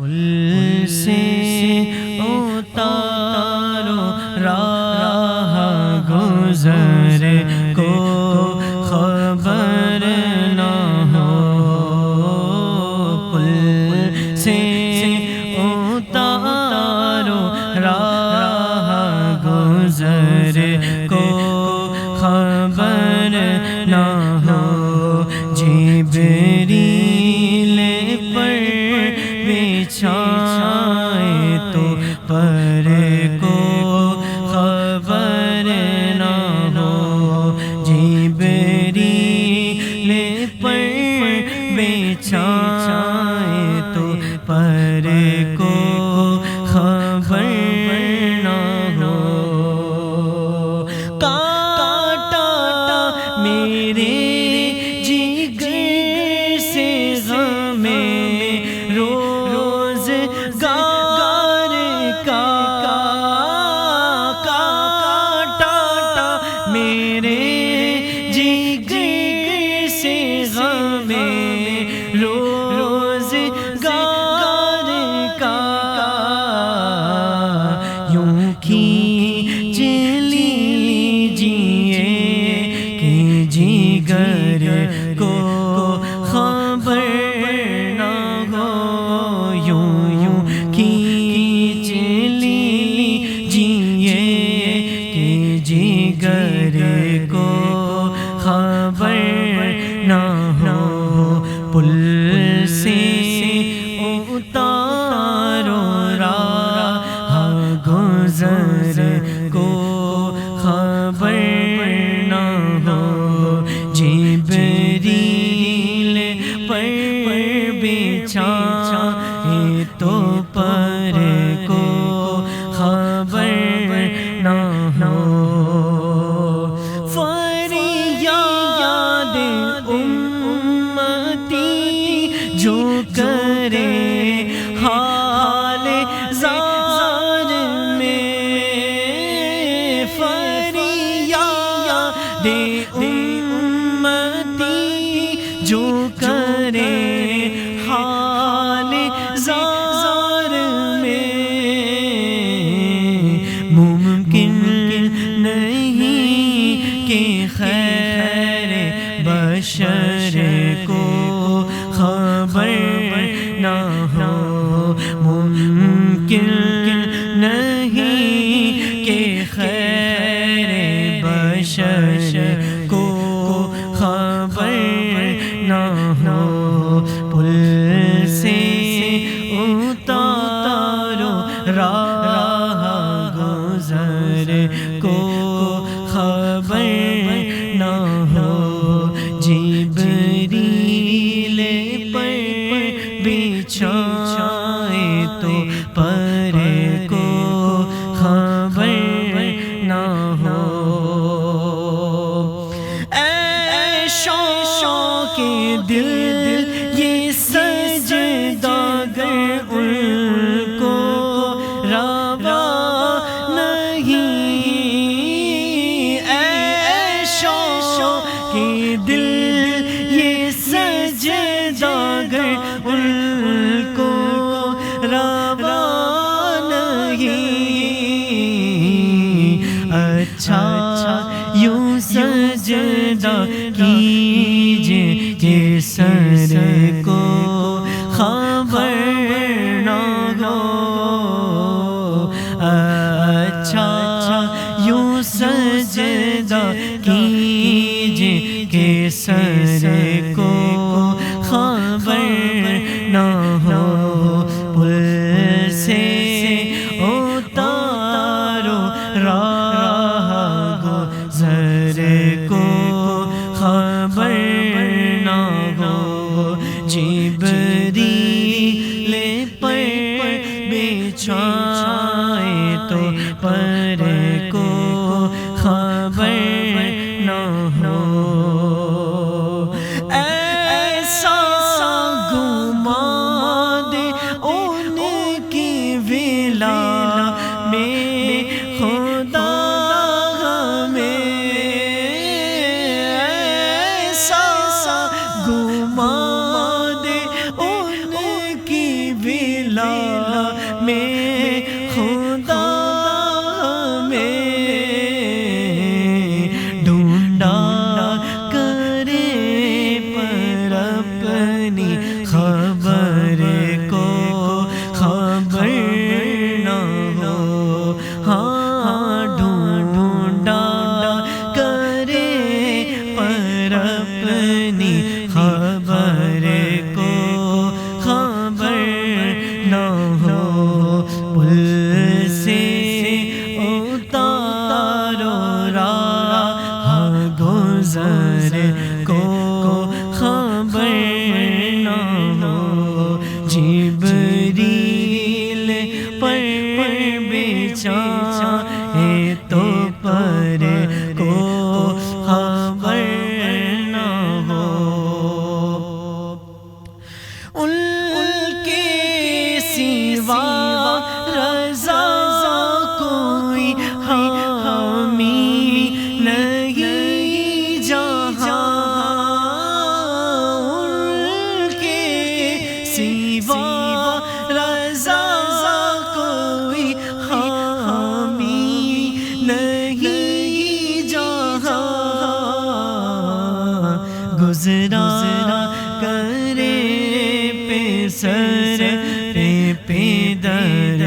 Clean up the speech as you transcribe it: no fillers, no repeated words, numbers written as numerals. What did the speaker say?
پل سے اتارو راہ گزر کو خبر نہ ہو، پل سے اتارو راہ گزر کو خبر نہ ہو، جبریل پر بچھائے تو پر کو خبر نہ ہو، جبریل پر بچھائے تو پر کو خبر نہ ہو، کاٹا میرے جگر سے غم روزگار کا، کاٹا میرے جگر سے غم روزگار کا، یوں کھینچ لیجیے کہ جگر کو خبر نہ ہو، یوں کھینچ لیجیے کہ جگر کو خبر نہ ہو، پل سے اتارو راہ گزر کو خبر نہ ہو، جبریل پر بچھائے تو پر کو خبر نہ ہو، فریاد امتی جو کرے حال زار میں، فریاد امتی جو کرے حال زار میں، ممکن نہیں کہ خیر بشر کو خبر نہ ہو، ممکن نہیں کہ خیر بشر کو خبر نہ ہو، پل سے اتارو راہ گزر کو خبر نہ ہو، جبریل پر بچھائے تو پر کو خبر نہ ہو، اے شوق دل یہ سجدہ گر ان کو روا نہیں، اے شوق دل یہ سجدہ گر ان کو روا نہیں، اچھا یوں سجدہ کیجئے کہ سر کو خبر نہ ہو، اچھا یوں سجدہ کیجئے کہ سر کو خبر نہ ہو، پل سے اتارو راہ گزر کو خبر نہ ہو، جبریل پر بچھائے تو پر کو خبر نہ ہو، ایسا گما دے ان کی ملا میں خدا میں ڈھونڈا کرے پر اپنی خبر کو خبر نہ ہو ہاں ڈھونڈا کرے پر اپنی خبر کو خبر نہ ہو پل سے اتارو راہ گزر کو خبر نہ ہو جبریل پر بچھائے تو پر کو خبر نہ ہو ان کے سوا رضا کوئی حامی نہیں جہاں ان کے سوا رضا کوئی حامی نہیں جہاں گزرا کرے پہ سر پہ در